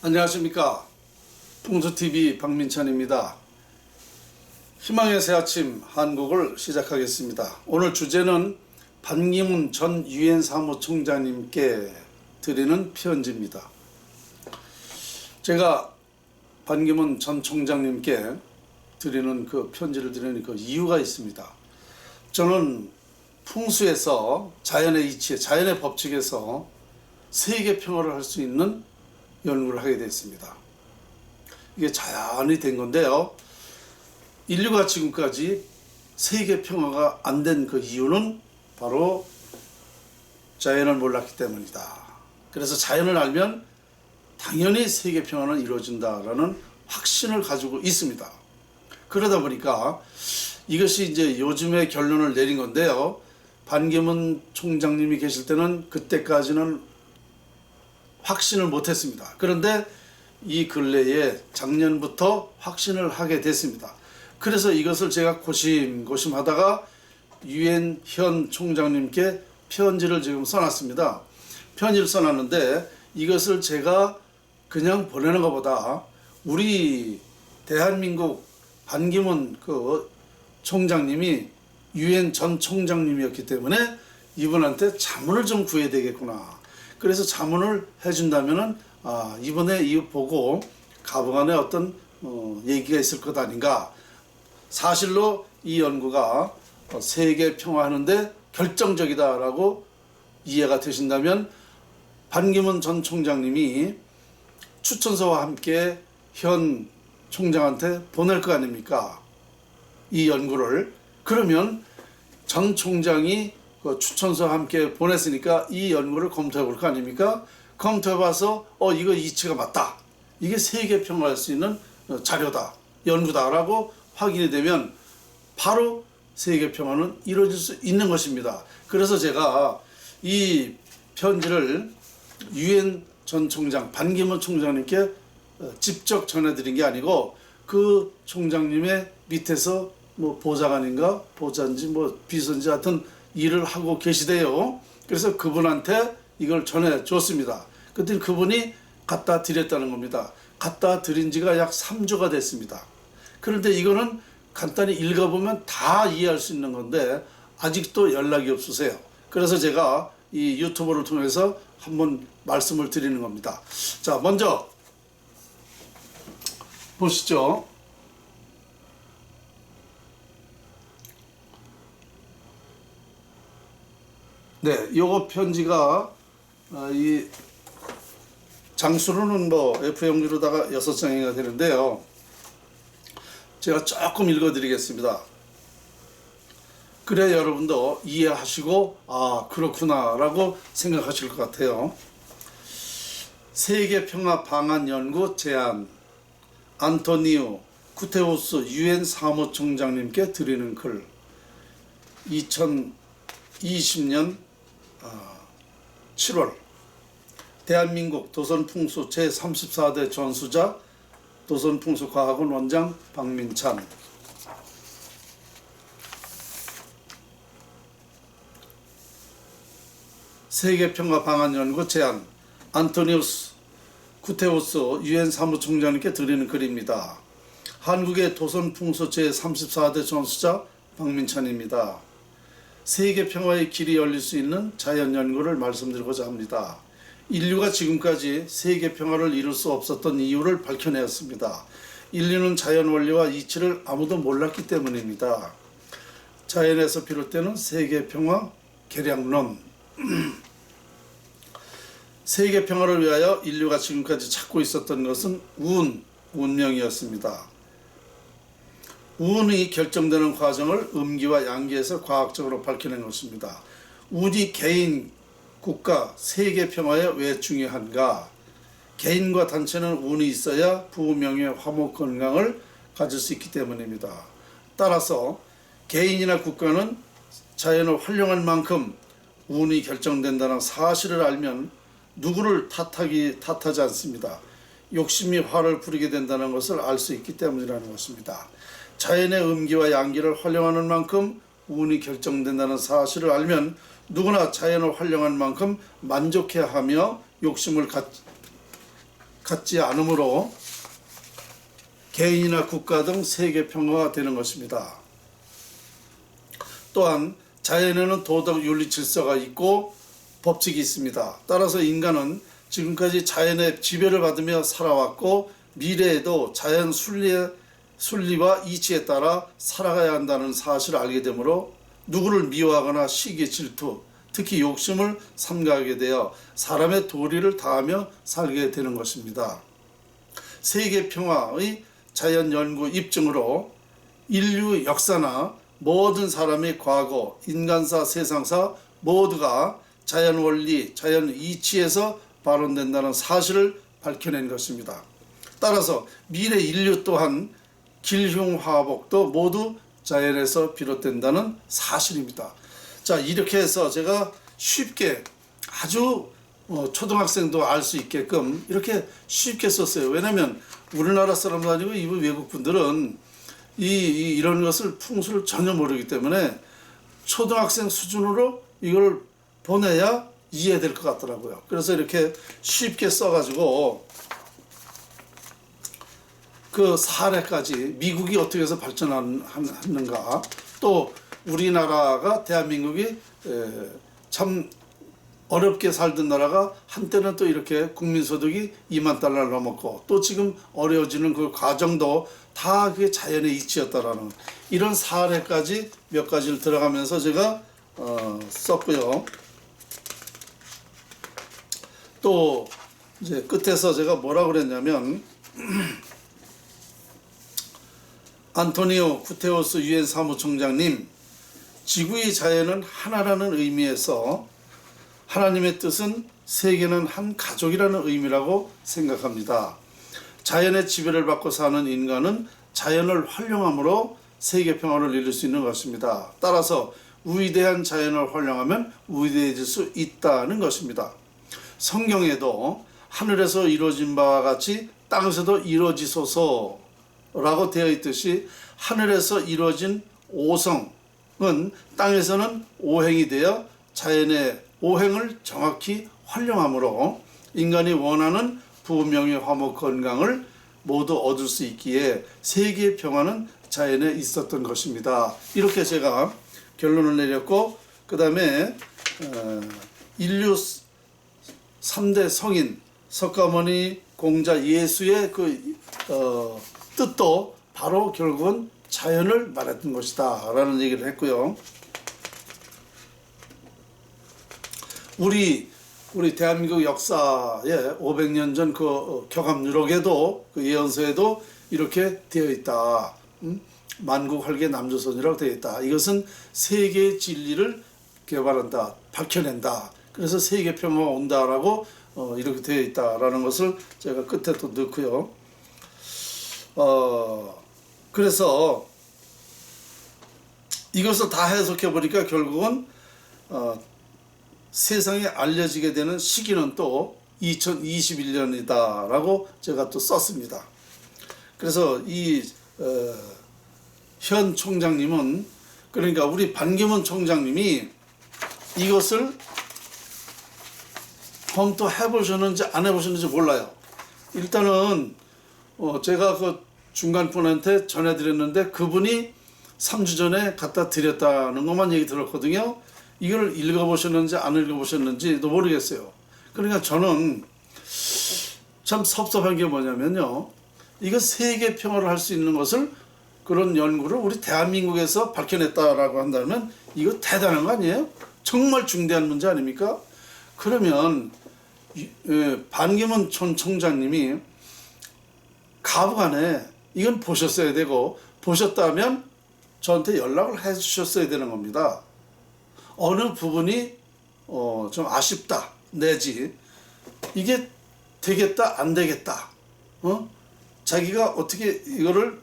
안녕하십니까. 풍수TV 박민찬입니다. 희망의 새아침 한국을 시작하겠습니다. 오늘 주제는 반기문 전 유엔 사무총장님께 드리는 편지입니다. 제가 반기문 전 총장님께 드리는 그 편지를 드리는 그 이유가 있습니다. 저는 풍수에서 자연의 이치, 자연의 법칙에서 세계 평화를 할 수 있는 연구를 하게 됐습니다. 이게 자연이 된 건데요. 인류가 지금까지 세계 평화가 안 된 그 이유는 바로 자연을 몰랐기 때문이다. 그래서 자연을 알면 당연히 세계 평화는 이루어진다라는 확신을 가지고 있습니다. 그러다 보니까 이것이 이제 요즘에 결론을 내린 건데요. 반기문 총장님이 계실 때는 그때까지는 확신을 못했습니다. 그런데 이 근래에 작년부터 확신을 하게 됐습니다. 그래서 이것을 제가 고심고심 하다가 유엔 현 총장님께 편지를 지금 써놨습니다. 편지를 써놨는데 이것을 제가 그냥 보내는 것보다 우리 대한민국 반기문 그 총장님이 유엔 전 총장님이었기 때문에 이분한테 자문을 좀 구해야 되겠구나. 그래서 자문을 해준다면은 이번에 이거 보고 가방안에 어떤 얘기가 있을 것 아닌가. 사실로 이 연구가 세계 평화하는데 결정적이다라고 이해가 되신다면 반기문 전 총장님이 추천서와 함께 현 총장한테 보낼 거 아닙니까? 이 연구를. 그러면 전 총장이 그 추천서와 함께 보냈으니까 이 연구를 검토해 볼 거 아닙니까? 검토해 봐서 이거 이치가 맞다. 이게 세계 평화할 수 있는 자료다. 연구다라고 확인이 되면 바로 세계 평화는 이루어질 수 있는 것입니다. 그래서 제가 이 편지를 유엔 전 총장 반기문 총장님께 직접 전해드린 게 아니고 그 총장님의 밑에서 뭐 보좌관인가 보좌인지 뭐 비서인지 하여튼 일을 하고 계시대요. 그래서 그분한테 이걸 전해줬습니다. 그랬더니 그분이 갖다 드렸다는 겁니다. 갖다 드린 지가 약 3주가 됐습니다. 그런데 이거는 간단히 읽어보면 다 이해할 수 있는 건데 아직도 연락이 없으세요. 그래서 제가 이 유튜브를 통해서 한번 말씀을 드리는 겁니다. 자, 먼저 보시죠. 네, 요거 편지가 이 장수로는 뭐 F4용지로다가 6장이가 되는데요. 제가 조금 읽어드리겠습니다. 그래야 여러분도 이해하시고 그렇구나 라고 생각하실 것 같아요. 세계평화 방안 연구 제안 안토니오 구테우스 유엔 사무총장님께 드리는 글 2020년 7월 대한민국 도선풍수 제34대 전수자 도선풍수과학원 원장 박민찬. 세계평화 방안 연구 제안 안토니우스 구테우스 유엔 사무총장님께 드리는 글입니다. 한국의 도선풍수 제34대 전수자 박민찬입니다. 세계 평화의 길이 열릴 수 있는 자연 연구를 말씀드리고자 합니다. 인류가 지금까지 세계 평화를 이룰 수 없었던 이유를 밝혀내었습니다. 인류는 자연 원리와 이치를 아무도 몰랐기 때문입니다. 자연에서 비롯되는 세계 평화 계량론. 세계 평화를 위하여 인류가 지금까지 찾고 있었던 것은 운명이었습니다. 운이 결정되는 과정을 음기와 양기에서 과학적으로 밝혀낸 것입니다. 운이 개인, 국가, 세계 평화에 왜 중요한가? 개인과 단체는 운이 있어야 부명예, 화목, 건강을 가질 수 있기 때문입니다. 따라서 개인이나 국가는 자연을 활용할 만큼 운이 결정된다는 사실을 알면 누구를 탓하지 않습니다. 욕심이 화를 부리게 된다는 것을 알 수 있기 때문이라는 것입니다. 자연의 음기와 양기를 활용하는 만큼 운이 결정된다는 사실을 알면 누구나 자연을 활용한 만큼 만족해하며 욕심을 갖지 않으므로 개인이나 국가 등 세계 평화가 되는 것입니다. 또한 자연에는 도덕 윤리 질서가 있고 법칙이 있습니다. 따라서 인간은 지금까지 자연의 지배를 받으며 살아왔고 미래에도 자연 순리와 이치에 따라 살아가야 한다는 사실을 알게 되므로 누구를 미워하거나 시기 질투, 특히 욕심을 삼가하게 되어 사람의 도리를 다하며 살게 되는 것입니다. 세계 평화의 자연 연구 입증으로 인류 역사나 모든 사람의 과거, 인간사, 세상사 모두가 자연 원리, 자연 이치에서 발원된다는 사실을 밝혀낸 것입니다. 따라서 미래 인류 또한 길흉화복도 모두 자연에서 비롯된다는 사실입니다. 자, 이렇게 해서 제가 쉽게 아주 초등학생도 알 수 있게끔 이렇게 쉽게 썼어요. 왜냐하면 우리나라 사람도 아니고 이 외국 분들은 이런 것을 풍수를 전혀 모르기 때문에 초등학생 수준으로 이걸 보내야 이해될 것 같더라고요. 그래서 이렇게 쉽게 써가지고 그 사례까지 미국이 어떻게 해서 발전하는가, 또 우리나라가 대한민국이 참 어렵게 살던 나라가 한때는 또 이렇게 국민소득이 2만 달러를 넘었고 또 지금 어려워지는 그 과정도 다 그게 자연의 이치였다라는 이런 사례까지 몇 가지를 들어가면서 제가 썼고요. 또 이제 끝에서 제가 뭐라 그랬냐면 안토니오 구테우스 유엔 사무총장님, 지구의 자연은 하나라는 의미에서 하나님의 뜻은 세계는 한 가족이라는 의미라고 생각합니다. 자연의 지배를 받고 사는 인간은 자연을 활용함으로 세계 평화를 이룰 수 있는 것입니다. 따라서 위대한 자연을 활용하면 위대해질 수 있다는 것입니다. 성경에도 하늘에서 이루어진 바와 같이 땅에서도 이루어지소서 라고 되어 있듯이 하늘에서 이루어진 오성은 땅에서는 오행이 되어 자연의 오행을 정확히 활용함으로 인간이 원하는 부명예, 화목, 건강을 모두 얻을 수 있기에 세계의 평화는 자연에 있었던 것입니다. 이렇게 제가 결론을 내렸고, 그 다음에 인류 3대 성인 석가모니, 공자, 예수의 그 뜻도 바로 결국은 자연을 말했던 것이다 라는 얘기를 했고요. 우리 대한민국 역사에 500년 전 그 경합유록에도 그 예언서에도 이렇게 되어 있다. 만국 활계 남조선이라고 되어 있다. 이것은 세계의 진리를 개발한다, 밝혀낸다. 그래서 세계 평화가 온다라고 이렇게 되어 있다라는 것을 제가 끝에 또 넣고요. 그래서 이것을 다 해석해 보니까 결국은 세상에 알려지게 되는 시기는 또 2021년이다 라고 제가 또 썼습니다. 그래서 현 총장님은, 그러니까 우리 반기문 총장님이 이것을 검토해 보셨는지 안 해보셨는지 몰라요. 일단은 제가 그 중간분한테 전해드렸는데 그분이 3주 전에 갖다 드렸다는 것만 얘기 들었거든요. 이걸 읽어보셨는지 안 읽어보셨는지도 모르겠어요. 그러니까 저는 참 섭섭한 게 뭐냐면요, 이거 세계 평화를 할 수 있는 것을, 그런 연구를 우리 대한민국에서 밝혀냈다라고 한다면 이거 대단한 거 아니에요? 정말 중대한 문제 아닙니까? 그러면 반기문 전 총장님이 가부간에 이건 보셨어야 되고, 보셨다면 저한테 연락을 해 주셨어야 되는 겁니다. 어느 부분이 좀 아쉽다 내지 이게 되겠다 안 되겠다, 자기가 어떻게 이거를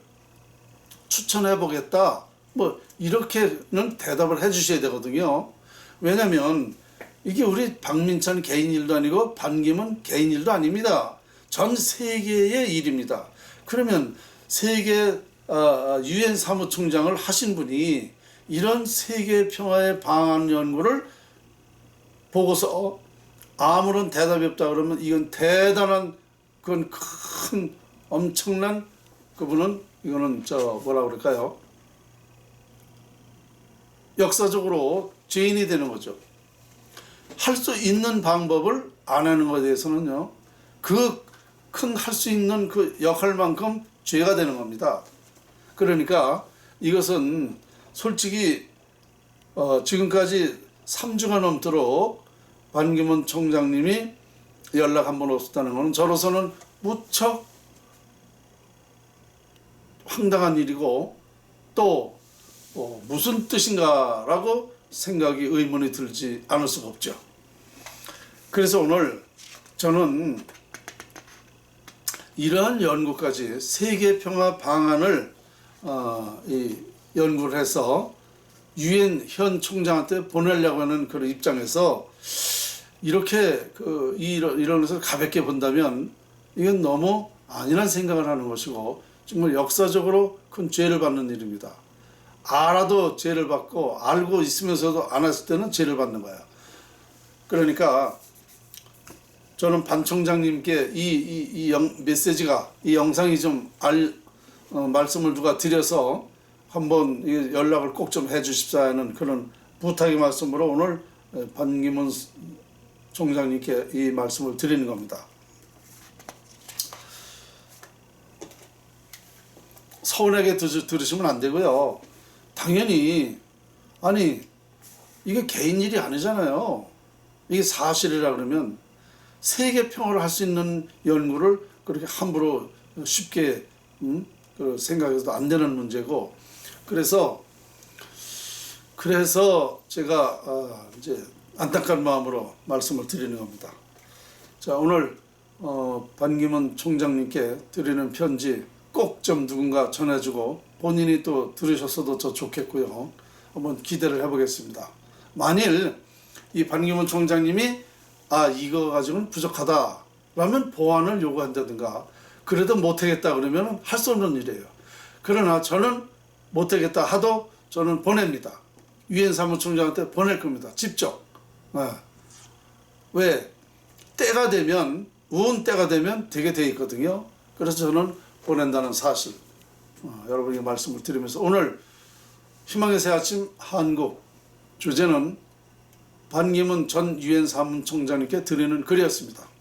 추천해 보겠다, 뭐 이렇게는 대답을 해 주셔야 되거든요. 왜냐면 이게 우리 박민찬 개인 일도 아니고 반기문 개인 일도 아닙니다. 전 세계의 일입니다. 그러면 세계 유엔 사무총장을 하신 분이 이런 세계 평화의 방안 연구를 보고서 아무런 대답이 없다 그러면 이건 대단한 그건 큰 엄청난 그분은 이거는 뭐라 그럴까요? 역사적으로 죄인이 되는 거죠. 할 수 있는 방법을 안 하는 것에 대해서는요, 그 큰 할 수 있는 그 역할만큼 죄가 되는 겁니다. 그러니까 이것은 솔직히 지금까지 3주가 넘도록 반기문 총장님이 연락 한 번 없었다는 것은 저로서는 무척 황당한 일이고 또 무슨 뜻인가라고 생각이 의문이 들지 않을 수가 없죠. 그래서 오늘 저는 이러한 연구까지 세계평화 방안을 연구를 해서 유엔 현 총장한테 보내려고 하는 그런 입장에서 이렇게 이런 것을 가볍게 본다면 이건 너무 아니란 생각을 하는 것이고 정말 역사적으로 큰 죄를 받는 일입니다. 알아도 죄를 받고 알고 있으면서도 안 했을 때는 죄를 받는 거야. 그러니까 저는 반 총장님께 이 메시지가 이 영상이 좀 말씀을 누가 드려서 한번 연락을 꼭 좀 해주십사 하는 그런 부탁의 말씀으로 오늘 반기문 총장님께 이 말씀을 드리는 겁니다. 서운하게 들으시면 안 되고요. 당연히 아니 이게 개인 일이 아니잖아요. 이게 사실이라 그러면 세계 평화를 할 수 있는 연구를 그렇게 함부로 쉽게 생각해서도 안 되는 문제고 그래서 제가 이제 안타까운 마음으로 말씀을 드리는 겁니다. 자 오늘 반기문 총장님께 드리는 편지 꼭 좀 누군가 전해주고 본인이 또 들으셨어도 더 좋겠고요. 한번 기대를 해보겠습니다. 만일 이 반기문 총장님이 이거 가지고는 부족하다라면 보완을 요구한다든가 그래도 못하겠다 그러면 할 수 없는 일이에요. 그러나 저는 못하겠다 하도 저는 보냅니다. 유엔 사무총장한테 보낼 겁니다. 직접. 왜? 때가 되면 때가 되면 되게 돼 있거든요. 그래서 저는 보낸다는 사실 여러분에게 말씀을 드리면서 오늘 희망의 새 아침 한국 주제는 반기문 전 유엔 사무총장님께 드리는 글이었습니다.